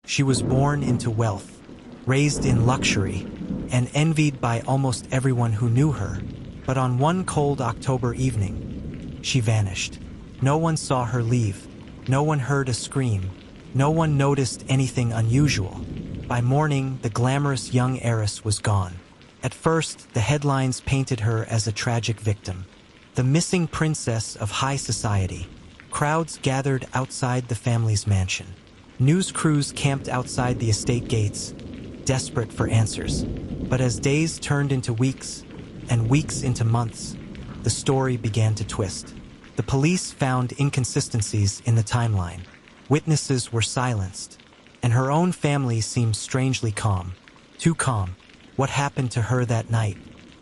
She was born into wealth, raised in luxury, and envied by almost everyone who knew her. But on one cold October evening, she vanished. No one saw her leave. No one heard a scream. No one noticed anything unusual. By morning, the glamorous young heiress was gone. At first, the headlines painted her as a tragic victim, the missing princess of high society. Crowds gathered outside the family's mansion. News crews camped outside the estate gates, desperate for answers. But as days turned into weeks, and weeks into months, the story began to twist. The police found inconsistencies in the timeline. Witnesses were silenced, and her own family seemed strangely calm. Too calm. What happened to her that night?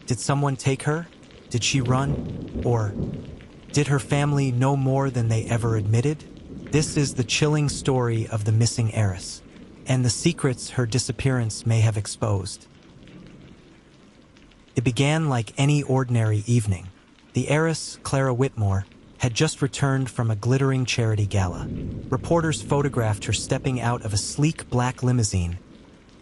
Did someone take her? Did she run? Or did her family know more than they ever admitted? This is the chilling story of the missing heiress, and the secrets her disappearance may have exposed. It began like any ordinary evening. The heiress, Clara Whitmore, had just returned from a glittering charity gala. Reporters photographed her stepping out of a sleek black limousine,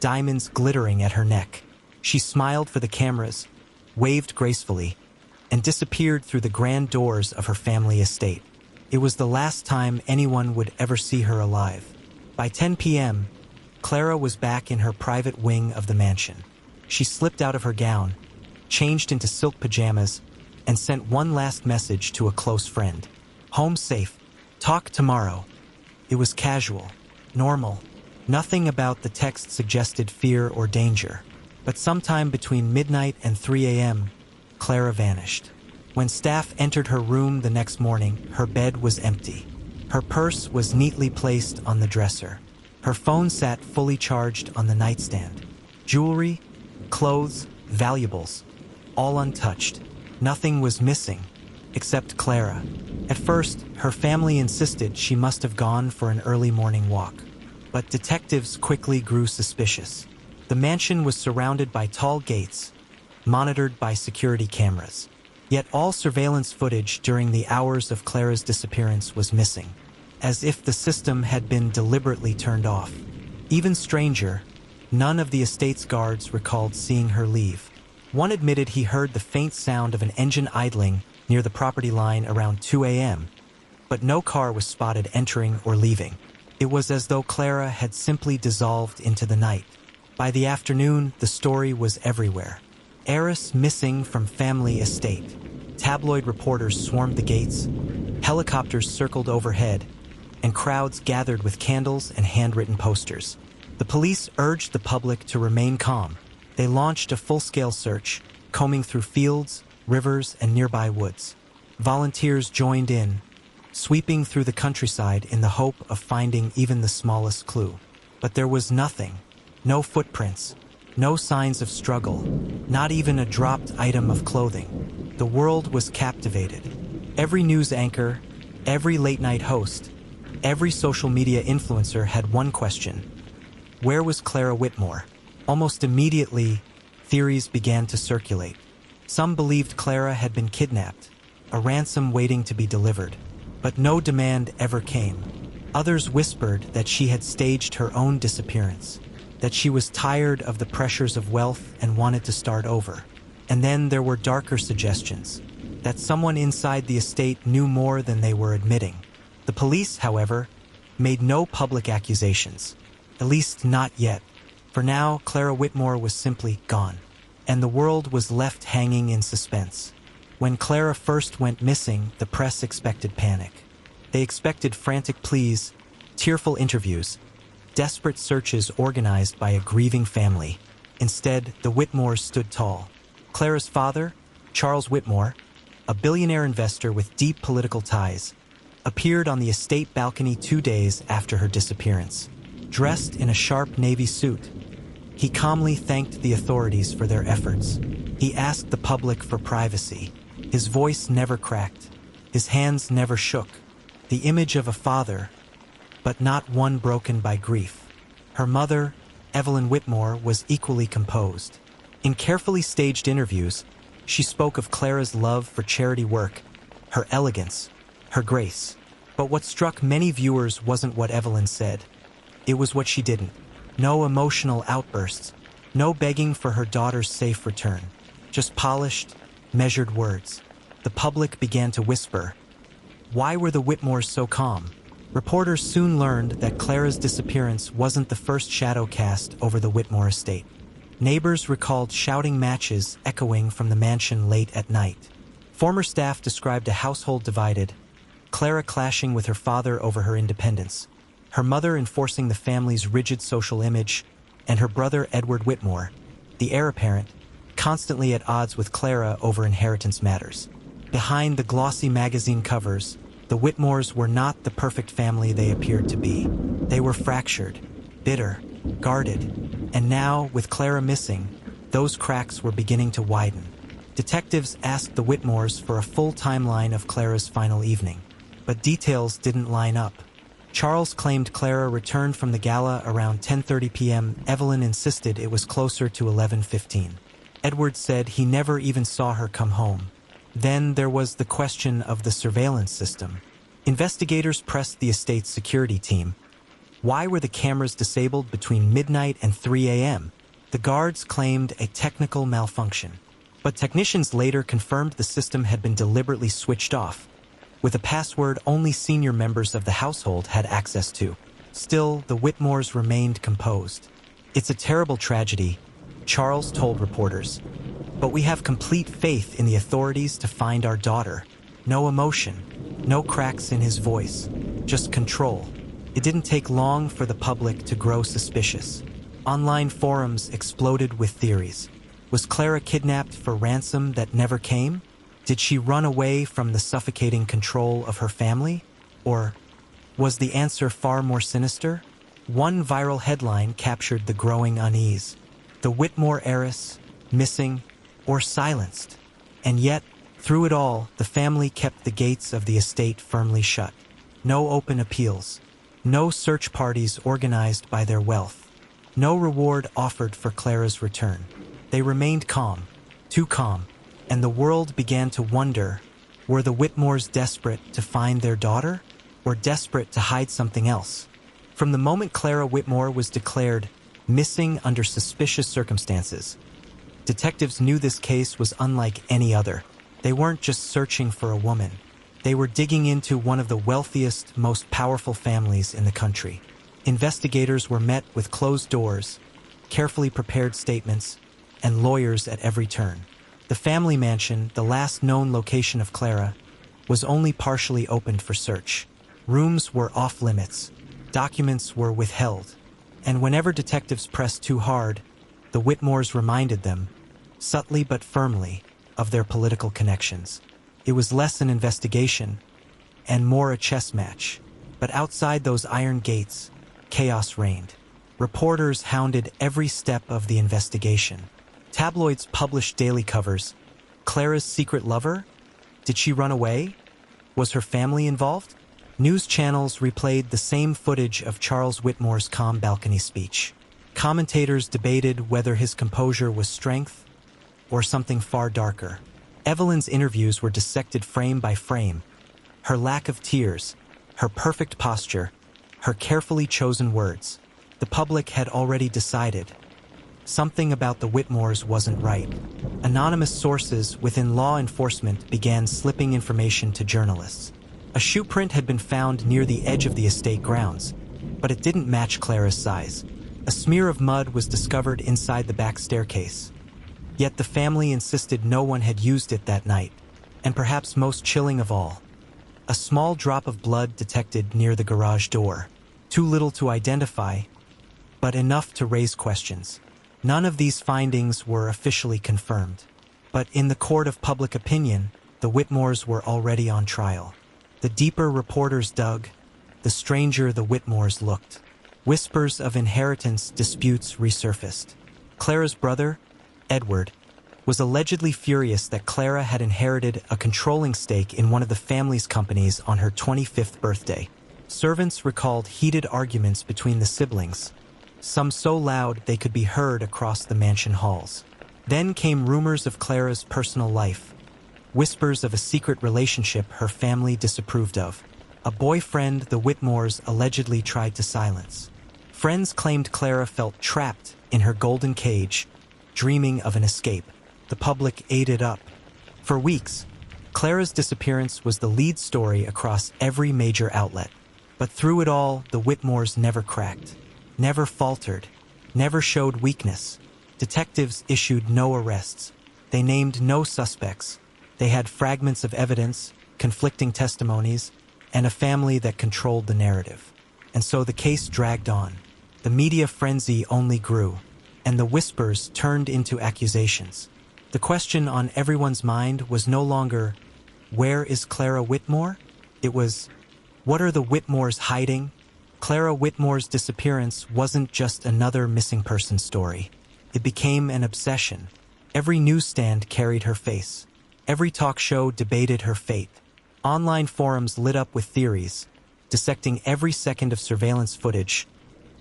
diamonds glittering at her neck. She smiled for the cameras, waved gracefully, and disappeared through the grand doors of her family estate. It was the last time anyone would ever see her alive. By 10 p.m., Clara was back in her private wing of the mansion. She slipped out of her gown, changed into silk pajamas, and sent one last message to a close friend. Home safe. Talk tomorrow. It was casual, normal. Nothing about the text suggested fear or danger. But sometime between midnight and 3 a.m., Clara vanished. When staff entered her room the next morning, her bed was empty. Her purse was neatly placed on the dresser. Her phone sat fully charged on the nightstand. Jewelry, clothes, valuables, all untouched. Nothing was missing, except Clara. At first, her family insisted she must have gone for an early morning walk. But detectives quickly grew suspicious. The mansion was surrounded by tall gates, monitored by security cameras. Yet all surveillance footage during the hours of Clara's disappearance was missing, as if the system had been deliberately turned off. Even stranger, none of the estate's guards recalled seeing her leave. One admitted he heard the faint sound of an engine idling near the property line around 2 a.m., but no car was spotted entering or leaving. It was as though Clara had simply dissolved into the night. By the afternoon, the story was everywhere. Heiress missing from family estate. Tabloid reporters swarmed the gates, helicopters circled overhead, and crowds gathered with candles and handwritten posters. The police urged the public to remain calm. They launched a full-scale search, combing through fields, rivers, and nearby woods. Volunteers joined in, sweeping through the countryside in the hope of finding even the smallest clue. But there was nothing. No footprints, no signs of struggle, not even a dropped item of clothing. The world was captivated. Every news anchor, every late-night host, every social media influencer had one question: where was Clara Whitmore? Almost immediately, theories began to circulate. Some believed Clara had been kidnapped, a ransom waiting to be delivered, but no demand ever came. Others whispered that she had staged her own disappearance, that she was tired of the pressures of wealth and wanted to start over. And then there were darker suggestions, that someone inside the estate knew more than they were admitting. The police, however, made no public accusations, at least not yet. For now, Clara Whitmore was simply gone, and the world was left hanging in suspense. When Clara first went missing, the press expected panic. They expected frantic pleas, tearful interviews, desperate searches organized by a grieving family. Instead, the Whitmores stood tall. Clara's father, Charles Whitmore, a billionaire investor with deep political ties, appeared on the estate balcony 2 days after her disappearance. Dressed in a sharp navy suit, he calmly thanked the authorities for their efforts. He asked the public for privacy. His voice never cracked. His hands never shook. The image of a father, but not one broken by grief. Her mother, Evelyn Whitmore, was equally composed. In carefully staged interviews, she spoke of Clara's love for charity work, her elegance, her grace. But what struck many viewers wasn't what Evelyn said. It was what she didn't. No emotional outbursts, no begging for her daughter's safe return. Just polished, measured words. The public began to whisper. Why were the Whitmores so calm? Reporters soon learned that Clara's disappearance wasn't the first shadow cast over the Whitmore estate. Neighbors recalled shouting matches echoing from the mansion late at night. Former staff described a household divided, Clara clashing with her father over her independence, her mother enforcing the family's rigid social image, and her brother Edward Whitmore, the heir apparent, constantly at odds with Clara over inheritance matters. Behind the glossy magazine covers, the Whitmores were not the perfect family they appeared to be. They were fractured, bitter, guarded, and now, with Clara missing, those cracks were beginning to widen. Detectives asked the Whitmores for a full timeline of Clara's final evening, but details didn't line up. Charles claimed Clara returned from the gala around 10:30 p.m. Evelyn insisted it was closer to 11:15. Edward said he never even saw her come home. Then there was the question of the surveillance system. Investigators pressed the estate's security team. Why were the cameras disabled between midnight and 3 a.m.? The guards claimed a technical malfunction, but technicians later confirmed the system had been deliberately switched off, with a password only senior members of the household had access to. Still, the Whitmores remained composed. It's a terrible tragedy, Charles told reporters, but we have complete faith in the authorities to find our daughter. No emotion, no cracks in his voice, just control. It didn't take long for the public to grow suspicious. Online forums exploded with theories. Was Clara kidnapped for ransom that never came? Did she run away from the suffocating control of her family? Or was the answer far more sinister? One viral headline captured the growing unease. The Whitmore heiress, missing, or silenced. And yet, through it all, the family kept the gates of the estate firmly shut. No open appeals. No search parties organized by their wealth. No reward offered for Clara's return. They remained calm, too calm, and the world began to wonder, were the Whitmores desperate to find their daughter, or desperate to hide something else? From the moment Clara Whitmore was declared missing under suspicious circumstances, detectives knew this case was unlike any other. They weren't just searching for a woman. They were digging into one of the wealthiest, most powerful families in the country. Investigators were met with closed doors, carefully prepared statements, and lawyers at every turn. The family mansion, the last known location of Clara, was only partially opened for search. Rooms were off limits. Documents were withheld. And whenever detectives pressed too hard, the Whitmores reminded them, subtly but firmly, of their political connections. It was less an investigation and more a chess match. But outside those iron gates, chaos reigned. Reporters hounded every step of the investigation. Tabloids published daily covers. Clara's secret lover? Did she run away? Was her family involved? News channels replayed the same footage of Charles Whitmore's calm balcony speech. Commentators debated whether his composure was strength or something far darker. Evelyn's interviews were dissected frame by frame. Her lack of tears, her perfect posture, her carefully chosen words. The public had already decided. Something about the Whitmores wasn't right. Anonymous sources within law enforcement began slipping information to journalists. A shoe print had been found near the edge of the estate grounds, but it didn't match Clara's size. A smear of mud was discovered inside the back staircase. Yet the family insisted no one had used it that night, and perhaps most chilling of all, a small drop of blood detected near the garage door. Too little to identify, but enough to raise questions. None of these findings were officially confirmed, but in the court of public opinion, the Whitmores were already on trial. The deeper reporters dug, the stranger the Whitmores looked. Whispers of inheritance disputes resurfaced. Clara's brother, Edward, was allegedly furious that Clara had inherited a controlling stake in one of the family's companies on her 25th birthday. Servants recalled heated arguments between the siblings, some so loud they could be heard across the mansion halls. Then came rumors of Clara's personal life, whispers of a secret relationship her family disapproved of, a boyfriend the Whitmores allegedly tried to silence. Friends claimed Clara felt trapped in her golden cage, dreaming of an escape. The public ate it up. For weeks, Clara's disappearance was the lead story across every major outlet. But through it all, the Whitmores never cracked, never faltered, never showed weakness. Detectives issued no arrests. They named no suspects. They had fragments of evidence, conflicting testimonies, and a family that controlled the narrative. And so the case dragged on. The media frenzy only grew, and the whispers turned into accusations. The question on everyone's mind was no longer, where is Clara Whitmore? It was, what are the Whitmores hiding? Clara Whitmore's disappearance wasn't just another missing person story. It became an obsession. Every newsstand carried her face. Every talk show debated her fate. Online forums lit up with theories, dissecting every second of surveillance footage,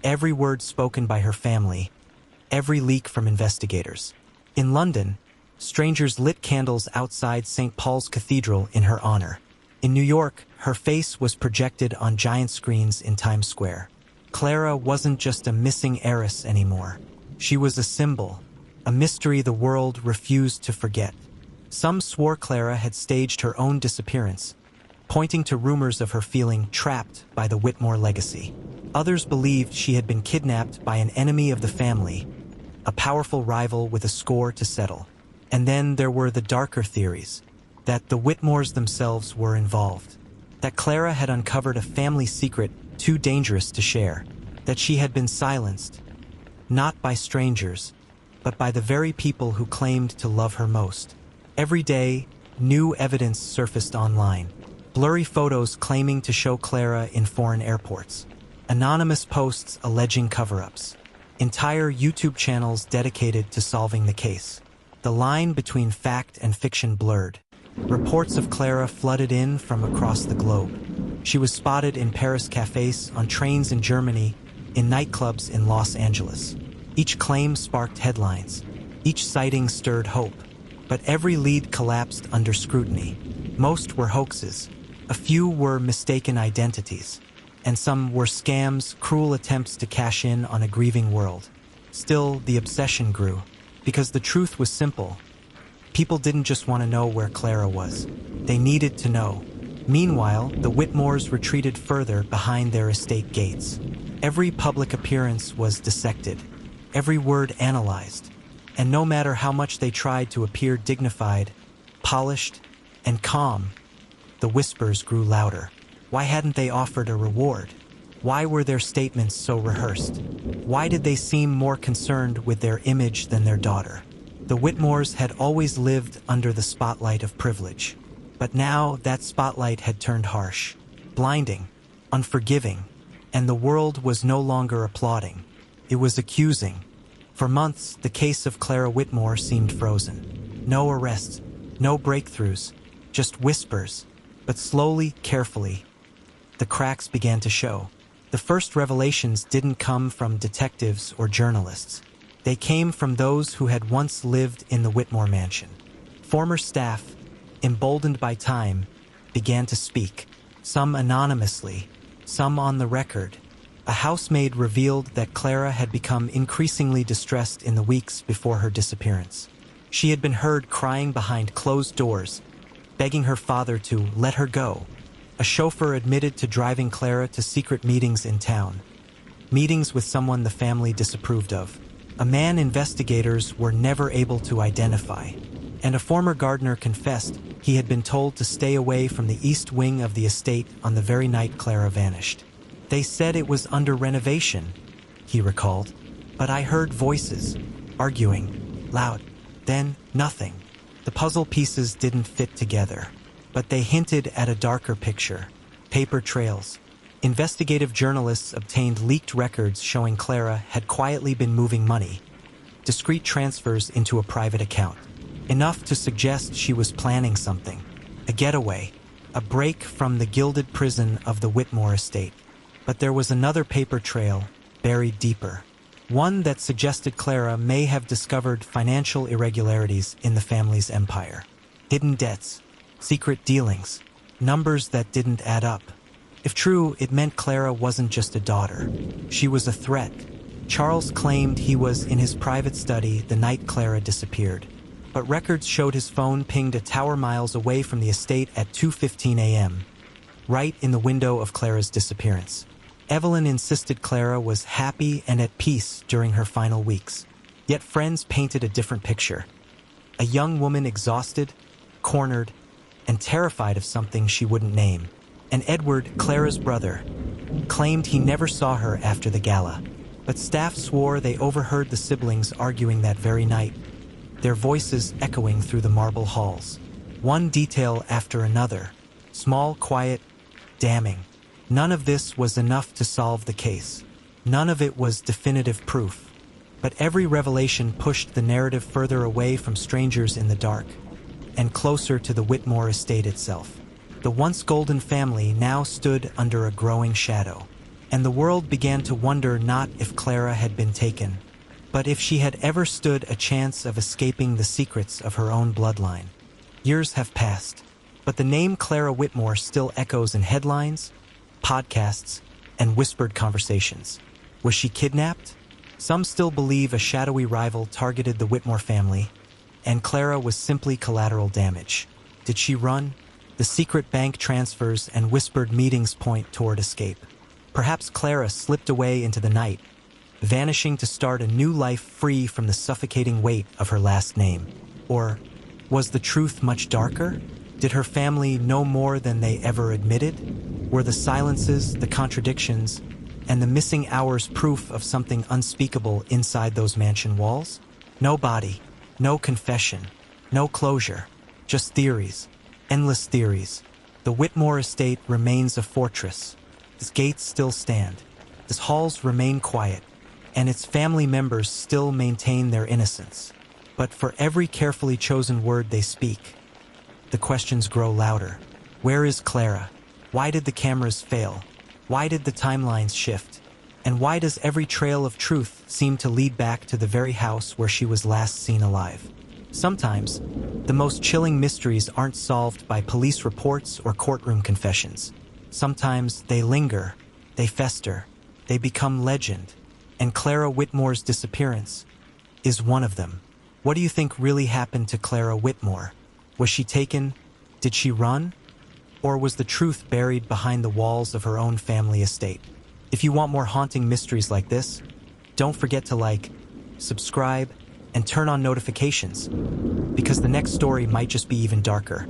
every word spoken by her family, every leak from investigators. In London, strangers lit candles outside St. Paul's Cathedral in her honor. In New York, her face was projected on giant screens in Times Square. Clara wasn't just a missing heiress anymore. She was a symbol, a mystery the world refused to forget. Some swore Clara had staged her own disappearance, pointing to rumors of her feeling trapped by the Whitmore legacy. Others believed she had been kidnapped by an enemy of the family, a powerful rival with a score to settle. And then there were the darker theories, that the Whitmores themselves were involved, that Clara had uncovered a family secret too dangerous to share, that she had been silenced, not by strangers, but by the very people who claimed to love her most. Every day, new evidence surfaced online. Blurry photos claiming to show Clara in foreign airports. Anonymous posts alleging cover-ups. Entire YouTube channels dedicated to solving the case. The line between fact and fiction blurred. Reports of Clara flooded in from across the globe. She was spotted in Paris cafes, on trains in Germany, in nightclubs in Los Angeles. Each claim sparked headlines. Each sighting stirred hope. But every lead collapsed under scrutiny. Most were hoaxes. A few were mistaken identities. And some were scams, cruel attempts to cash in on a grieving world. Still, the obsession grew, because the truth was simple. People didn't just want to know where Clara was. They needed to know. Meanwhile, the Whitmores retreated further behind their estate gates. Every public appearance was dissected, every word analyzed. And no matter how much they tried to appear dignified, polished, and calm, the whispers grew louder. Why hadn't they offered a reward? Why were their statements so rehearsed? Why did they seem more concerned with their image than their daughter? The Whitmores had always lived under the spotlight of privilege. But now that spotlight had turned harsh, blinding, unforgiving, and the world was no longer applauding. It was accusing. For months, the case of Clara Whitmore seemed frozen. No arrests, no breakthroughs, just whispers. But slowly, carefully, the cracks began to show. The first revelations didn't come from detectives or journalists. They came from those who had once lived in the Whitmore mansion. Former staff, emboldened by time, began to speak, some anonymously, some on the record. A housemaid revealed that Clara had become increasingly distressed in the weeks before her disappearance. She had been heard crying behind closed doors, begging her father to let her go. A chauffeur admitted to driving Clara to secret meetings in town, meetings with someone the family disapproved of. A man investigators were never able to identify, and a former gardener confessed he had been told to stay away from the east wing of the estate on the very night Clara vanished. They said it was under renovation, he recalled, but I heard voices, arguing, loud, then nothing. The puzzle pieces didn't fit together, but they hinted at a darker picture. Paper trails. Investigative journalists obtained leaked records showing Clara had quietly been moving money, discreet transfers into a private account, enough to suggest she was planning something, a getaway, a break from the gilded prison of the Whitmore estate. But there was another paper trail, buried deeper, one that suggested Clara may have discovered financial irregularities in the family's empire. Hidden debts, secret dealings, numbers that didn't add up. If true, it meant Clara wasn't just a daughter. She was a threat. Charles claimed he was in his private study the night Clara disappeared, but records showed his phone pinged a tower miles away from the estate at 2:15 a.m., right in the window of Clara's disappearance. Evelyn insisted Clara was happy and at peace during her final weeks, yet friends painted a different picture. A young woman exhausted, cornered, and terrified of something she wouldn't name. And Edward, Clara's brother, claimed he never saw her after the gala, but staff swore they overheard the siblings arguing that very night, their voices echoing through the marble halls. One detail after another, small, quiet, damning. None of this was enough to solve the case. None of it was definitive proof. But every revelation pushed the narrative further away from strangers in the dark and closer to the Whitmore estate itself. The once golden family now stood under a growing shadow, and the world began to wonder not if Clara had been taken, but if she had ever stood a chance of escaping the secrets of her own bloodline. Years have passed, but the name Clara Whitmore still echoes in headlines, podcasts, and whispered conversations. Was she kidnapped? Some still believe a shadowy rival targeted the Whitmore family, and Clara was simply collateral damage. Did she run? The secret bank transfers and whispered meetings point toward escape. Perhaps Clara slipped away into the night, vanishing to start a new life free from the suffocating weight of her last name. Or was the truth much darker? Did her family know more than they ever admitted? Were the silences, the contradictions, and the missing hours proof of something unspeakable inside those mansion walls? No body, no confession, no closure, just theories, endless theories. The Whitmore estate remains a fortress. Its gates still stand, its halls remain quiet, and its family members still maintain their innocence. But for every carefully chosen word they speak, the questions grow louder. Where is Clara? Why did the cameras fail? Why did the timelines shift? And why does every trail of truth seem to lead back to the very house where she was last seen alive? Sometimes, the most chilling mysteries aren't solved by police reports or courtroom confessions. Sometimes they linger, they fester, they become legend, and Clara Whitmore's disappearance is one of them. What do you think really happened to Clara Whitmore? Was she taken? Did she run? Or was the truth buried behind the walls of her own family estate? If you want more haunting mysteries like this, don't forget to like, subscribe, and turn on notifications, because the next story might just be even darker.